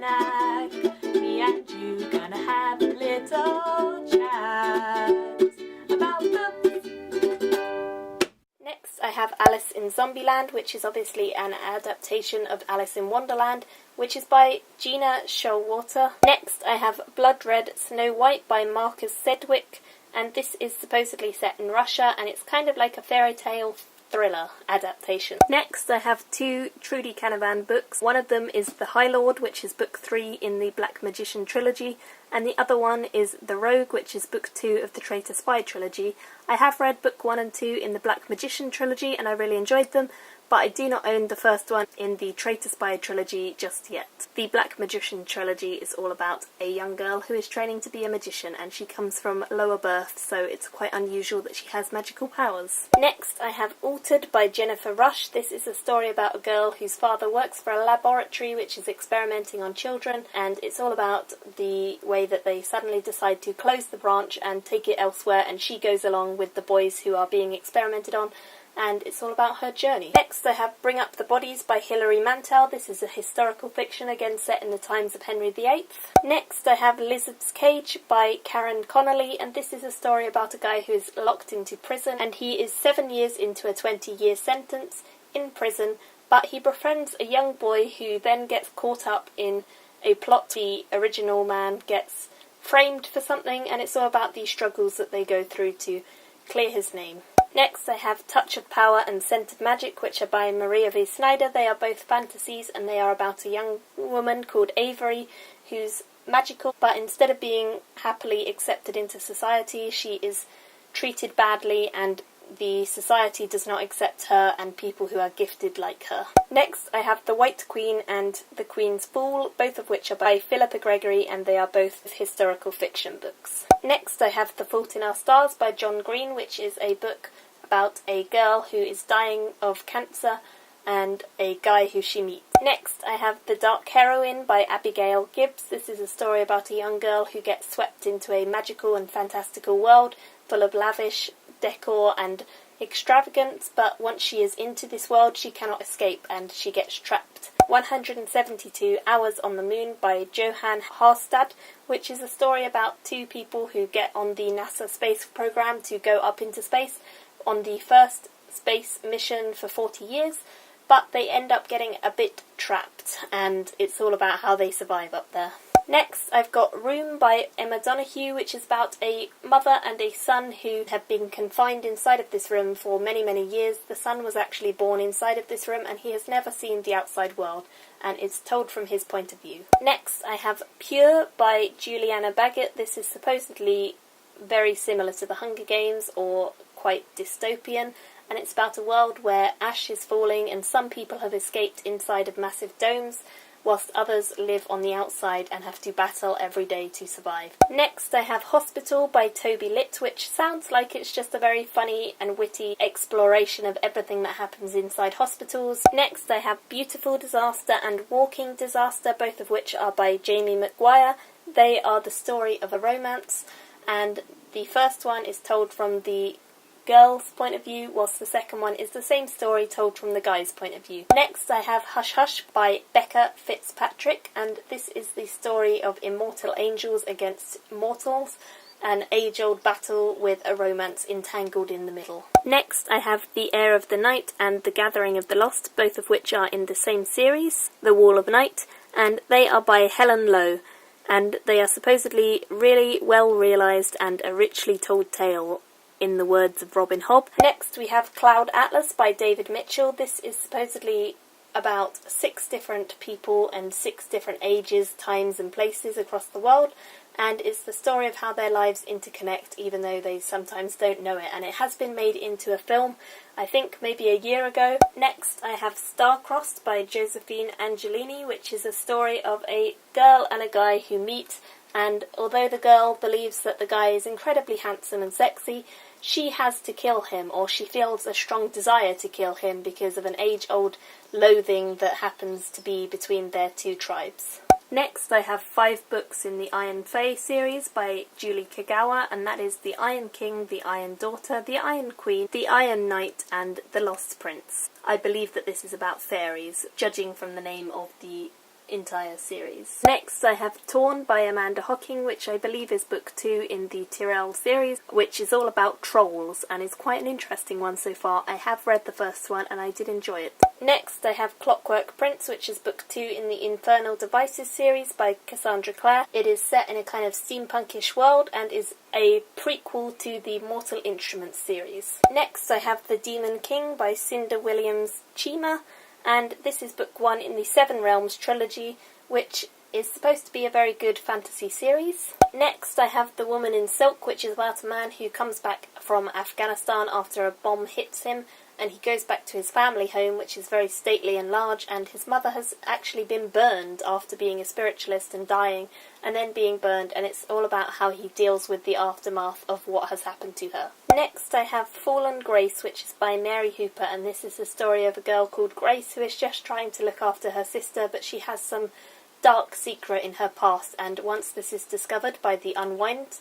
snack. Me and you gonna have a little chat about books. Next I have Alice in Zombieland, which is obviously an adaptation of Alice in Wonderland, which is by Gina Showalter. Next I have Blood Red Snow White by Marcus Sedgwick, and this is supposedly set in Russia, and it's kind of like a fairy tale thriller adaptation. Next I have two Trudi Canavan books. One of them is The High Lord, which is book 3 in the Black Magician trilogy, and the other one is The Rogue, which is book 2 of the Traitor Spy trilogy. I have read book 1 and 2 in the Black Magician trilogy and I really enjoyed them, but I do not own the first one in the Traitor Spy trilogy just yet. The Black Magician trilogy is all about a young girl who is training to be a magician, and she comes from lower birth, so it's quite unusual that she has magical powers. Next I have Altered by Jennifer Rush. This is a story about a girl whose father works for a laboratory which is experimenting on children, and it's all about the way that they suddenly decide to close the branch and take it elsewhere, and she goes along with the boys who are being experimented on, and it's all about her journey. Next I have Bring Up the Bodies by Hilary Mantel. This is a historical fiction, again set in the times of Henry VIII. Next I have Lizard's Cage by Karen Connolly, and this is a story about a guy who is locked into prison, and he is 7 years into a 20-year sentence in prison, but he befriends a young boy who then gets caught up in a plot. The original man gets framed for something, and it's all about the struggles that they go through to clear his name. Next I have Touch of Power and Scent of Magic, which are by Maria V. Snyder. They are both fantasies, and they are about a young woman called Avery who's magical, but instead of being happily accepted into society, she is treated badly, and the society does not accept her and people who are gifted like her. Next I have The White Queen and The Queen's Fool, both of which are by Philippa Gregory, and they are both historical fiction books. Next I have The Fault in Our Stars by John Green, which is a book about a girl who is dying of cancer and a guy who she meets. Next I have The Dark Heroine by Abigail Gibbs. This is a story about a young girl who gets swept into a magical and fantastical world full of lavish decor and extravagance, but once she is into this world she cannot escape and she gets trapped. 172 Hours on the Moon by Johan Harstad, which is a story about two people who get on the NASA space program to go up into space on the first space mission for 40 years, but they end up getting a bit trapped, and it's all about how they survive up there. Next I've got Room by Emma Donoghue, which is about a mother and a son who have been confined inside of this room for many, many years. The son was actually born inside of this room and he has never seen the outside world, and it's told from his point of view. Next I have Pure by Juliana Baggett. This is supposedly very similar to The Hunger Games, or quite dystopian, and it's about a world where ash is falling and some people have escaped inside of massive domes, whilst others live on the outside and have to battle every day to survive. Next I have Hospital by Toby Litt, which sounds like it's just a very funny and witty exploration of everything that happens inside hospitals. Next I have Beautiful Disaster and Walking Disaster, both of which are by Jamie McGuire. They are the story of a romance, and the first one is told from the girl's point of view, whilst the second one is the same story told from the guy's point of view. Next I have Hush Hush by Becca Fitzpatrick, and this is the story of immortal angels against mortals, an age-old battle with a romance entangled in the middle. Next I have The Air of the Night and The Gathering of the Lost, both of which are in the same series, The Wall of Night, and they are by Helen Lowe, and they are supposedly really well realised and a richly told tale, in the words of Robin Hobb. Next we have Cloud Atlas by David Mitchell. This is supposedly about 6 different people and 6 different ages, times and places across the world, and it's the story of how their lives interconnect even though they sometimes don't know it, and it has been made into a film, I think maybe a year ago. Next I have Star-Crossed by Josephine Angelini, which is a story of a girl and a guy who meet, and although the girl believes that the guy is incredibly handsome and sexy, she has to kill him, or she feels a strong desire to kill him because of an age-old loathing that happens to be between their two tribes. Next I have 5 books in the Iron Fae series by Julie Kagawa, and that is The Iron King, The Iron Daughter, The Iron Queen, The Iron Knight and The Lost Prince. I believe that this is about fairies, judging from the name of the entire series. Next I have Torn by Amanda Hocking, which I believe is book 2 in the Tyrell series, which is all about trolls and is quite an interesting one so far. I have read the first one and I did enjoy it. Next I have Clockwork Prince, which is book 2 in the Infernal Devices series by Cassandra Clare. It is set in a kind of steampunkish world and is a prequel to the Mortal Instruments series. Next I have The Demon King by Cinda Williams Chima, and this is book 1 in the Seven Realms trilogy, which is supposed to be a very good fantasy series. Next I have The Woman in Silk, which is about a man who comes back from Afghanistan after a bomb hits him, and he goes back to his family home, which is very stately and large, and his mother has actually been burned after being a spiritualist and dying, and then being burned, and it's all about how he deals with the aftermath of what has happened to her. Next I have Fallen Grace, which is by Mary Hooper, and this is the story of a girl called Grace who is just trying to look after her sister, but she has some dark secret in her past, and once this is discovered by the Unwind,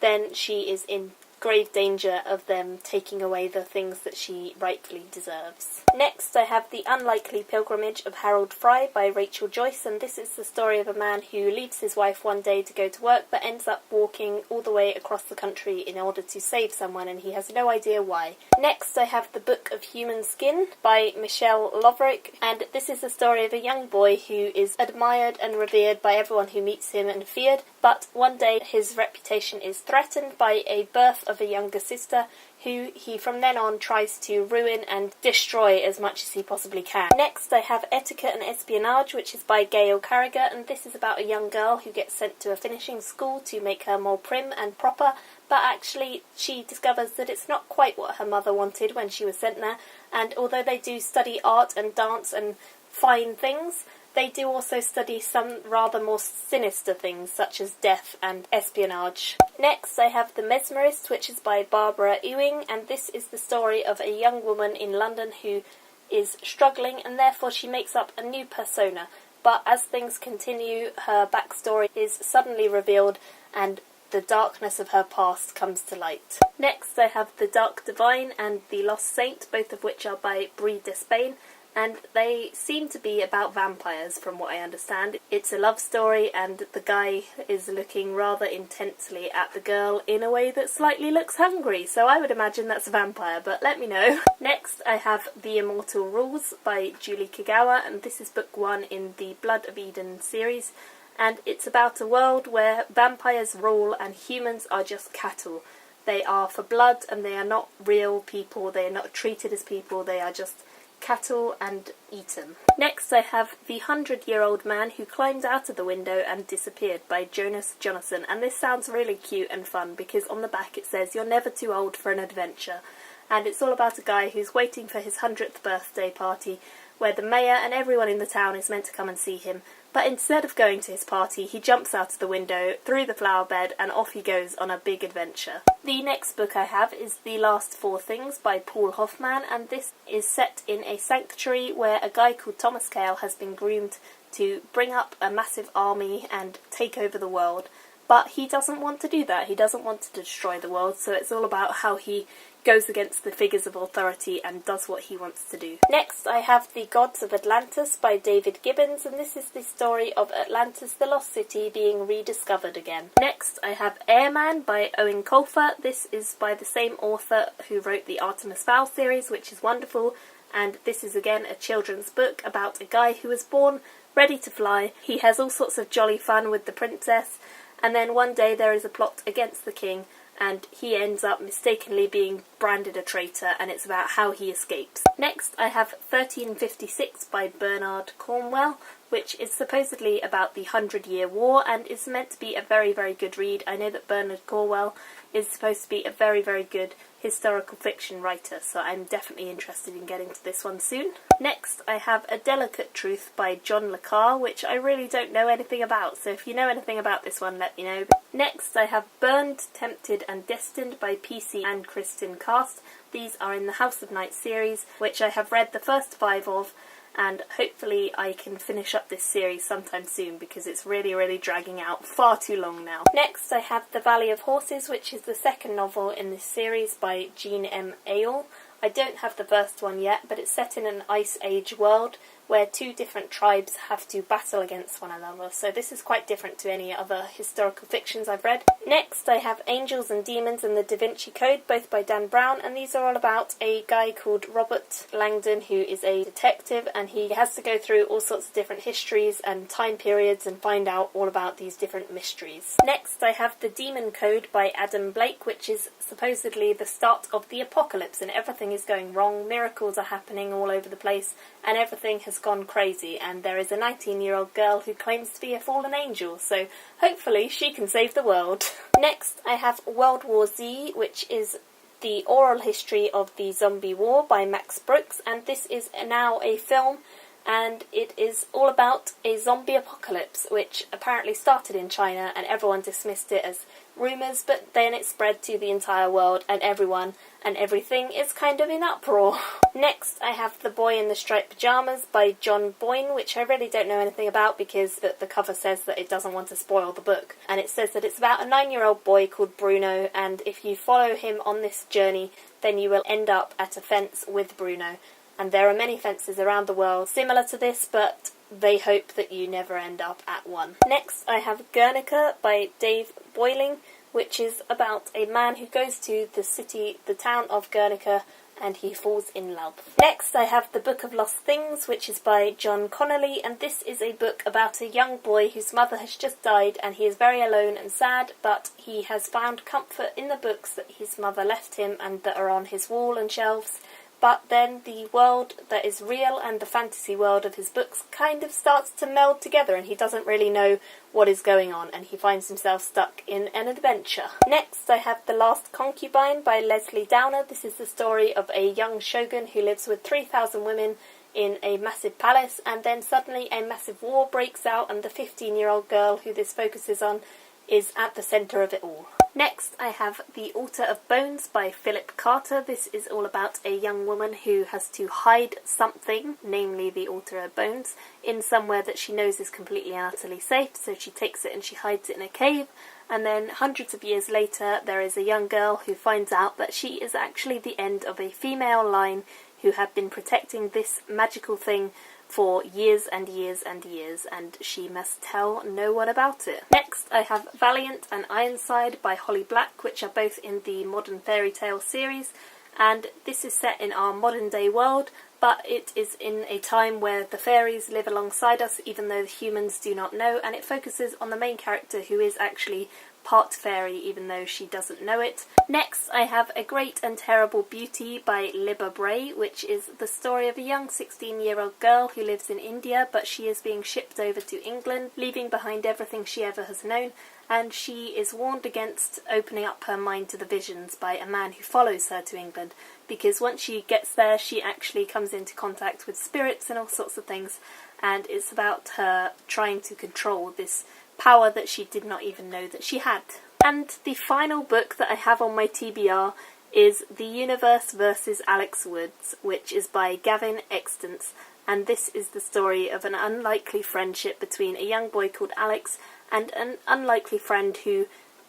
then she is in grave danger of them taking away the things that she rightfully deserves. Next I have The Unlikely Pilgrimage of Haroldfrey by Rachel Joyce, and this is the story of a man who leaves his wife one day to go to work but ends up walking all the way across the country in order to save someone, and he has no idea why. Next I have The Book of Human Skin by Michelle Loverick, and this is the story of a young boy who is admired and revered by everyone who meets him and feared, but one day his reputation is threatened by a birth of a younger sister who he from then on tries to ruin and destroy as much as he possibly can. Next I have Etiquette and Espionage, which is by Gail Carriger, and this is about a young girl who gets sent to a finishing school to make her more prim and proper, but actually she discovers that it's not quite what her mother wanted when she was sent there, and although they do study art and dance and fine things, they do also study some rather more sinister things, such as death and espionage. Next I have The Mesmerist, which is by Barbara Ewing, and this is the story of a young woman in London who is struggling, and therefore she makes up a new persona. But as things continue, her backstory is suddenly revealed, and the darkness of her past comes to light. Next I have The Dark Divine and The Lost Saint, both of which are by Brie Despain, and they seem to be about vampires from what I understand. It's a love story, and the guy is looking rather intensely at the girl in a way that slightly looks hungry, so I would imagine that's a vampire, but let me know. Next I have The Immortal Rules by Julie Kagawa, and this is book 1 in the Blood of Eden series, and it's about a world where vampires rule and humans are just cattle. They are for blood and they are not real people, they are not treated as people, they are just cattle and eaten. Next I have The 100-Year-Old Man Who Climbed Out of the Window and Disappeared by Jonas Jonasson, and this sounds really cute and fun because on the back it says you're never too old for an adventure, and it's all about a guy who's waiting for his 100th birthday party where the mayor and everyone in the town is meant to come and see him, but instead of going to his party he jumps out of the window, through the flower bed, and off he goes on a big adventure. The next book I have is The Last Four Things by Paul Hoffman, and this is set in a sanctuary where a guy called Thomas Cale has been groomed to bring up a massive army and take over the world, but he doesn't want to do that. He doesn't want to destroy the world, so it's all about how he goes against the figures of authority and does what he wants to do. Next I have The Gods of Atlantis by David Gibbons, and this is the story of Atlantis, the lost city, being rediscovered again. Next I have Airman by Owen Colfer. This is by the same author who wrote the Artemis Fowl series, which is wonderful, and this is again a children's book about a guy who was born ready to fly. He has all sorts of jolly fun with the princess, and then one day there is a plot against the king, and he ends up mistakenly being branded a traitor, and it's about how he escapes. Next I have 1356 by Bernard Cornwell, which is supposedly about the 100-Year War and is meant to be a very, very good read. I know that Bernard Cornwell is supposed to be a very, very good historical fiction writer, so I'm definitely interested in getting to this one soon. Next I have A Delicate Truth by John le Carre, which I really don't know anything about, so if you know anything about this one, let me know. Next I have Burned, Tempted and Destined by PC and Kristin Cast. These are in the House of Night series, which I have read the first 5 of, and hopefully I can finish up this series sometime soon because it's really, really dragging out far too long now. Next I have The Valley of Horses, which is the second novel in this series by Jean M. Ayal. I don't have the first one yet, but it's set in an Ice Age world where two different tribes have to battle against one another. So this is quite different to any other historical fictions I've read. Next I have Angels and Demons and the DaVinci Code, both by Dan Brown, and these are all about a guy called Robert Langdon who is a detective, and he has to go through all sorts of different histories and time periods and find out all about these different mysteries. Next I have The Demon Code by Adam Blake, which is supposedly the start of the apocalypse and everything is going wrong, miracles are happening all over the place and everything has gone crazy, and there is a 19-year-old girl who claims to be a fallen angel, so hopefully she can save the world. Next I have World War Z, which is the oral history of the zombie war by Max Brooks, and this is now a film, and it is all about a zombie apocalypse which apparently started in China and everyone dismissed it as rumours, but then it spread to the entire world and everyone and everything is kind of in uproar. Next I have The Boy in the Striped Pyjamas by John Boyne, which I really don't know anything about because the cover says that it doesn't want to spoil the book, and it says that it's about a 9-year-old boy called Bruno, and if you follow him on this journey then you will end up at a fence with Bruno. And there are many fences around the world similar to this, but they hope that you never end up at one. Next I have Gernika by Dave Boyling, which is about a man who goes to the town of Gernika, and he falls in love. Next I have The Book of Lost Things, which is by John Connolly, and this is a book about a young boy whose mother has just died and he is very alone and sad, but he has found comfort in the books that his mother left him and that are on his wall and shelves. But then the world that is real and the fantasy world of his books kind of starts to meld together and he doesn't really know what is going on and he finds himself stuck in an adventure. Next I have The Last Concubine by Leslie Downer. This is the story of a young shogun who lives with 3,000 women in a massive palace, and then suddenly a massive war breaks out and the 15-year-old girl who this focuses on is at the centre of it all. Next I have The Altar of Bones by Philip Carter. This is all about a young woman who has to hide something, namely the Altar of Bones, in somewhere that she knows is completely and utterly safe, so she takes it and she hides it in a cave, and then hundreds of years later there is a young girl who finds out that she is actually the end of a female line who have been protecting this magical thing for years and years and years, and she must tell no one about it. Next I have Valiant and Ironside by Holly Black, which are both in the Modern Fairy Tale series, and this is set in our modern day world, but it is in a time where the fairies live alongside us even though the humans do not know, and it focuses on the main character who is actually part fairy even though she doesn't know it. Next I have A Great and Terrible Beauty by Libba Bray, which is the story of a young 16-year-old girl who lives in India, but she is being shipped over to England, leaving behind everything she ever has known, and she is warned against opening up her mind to the visions by a man who follows her to England, because once she gets there she actually comes into contact with spirits and all sorts of things, and it's about her trying to control this power that she did not even know that she had. And the final book that I have on my TBR is The Universe vs. Alex Woods, which is by Gavin Extance, and this is the story of an unlikely friendship between a young boy called Alex and an unlikely friend who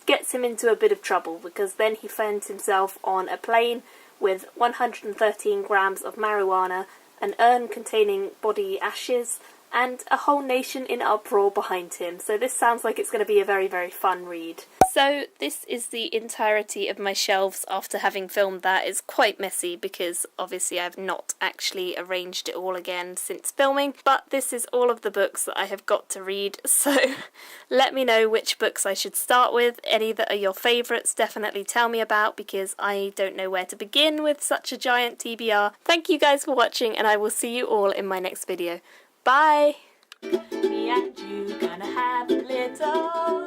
gets him into a bit of trouble, because then he finds himself on a plane with 113 grams of marijuana, an urn containing body ashes, and a whole nation in uproar behind him. So this sounds like it's going to be a very, very fun read. So this is the entirety of my shelves after having filmed that. It's quite messy because obviously I've not actually arranged it all again since filming, but this is all of the books that I have got to read, so let me know which books I should start with. Any that are your favourites, definitely tell me about, because I don't know where to begin with such a giant TBR. Thank you guys for watching, and I will see you all in my next video. Bye! Me and you gonna have a little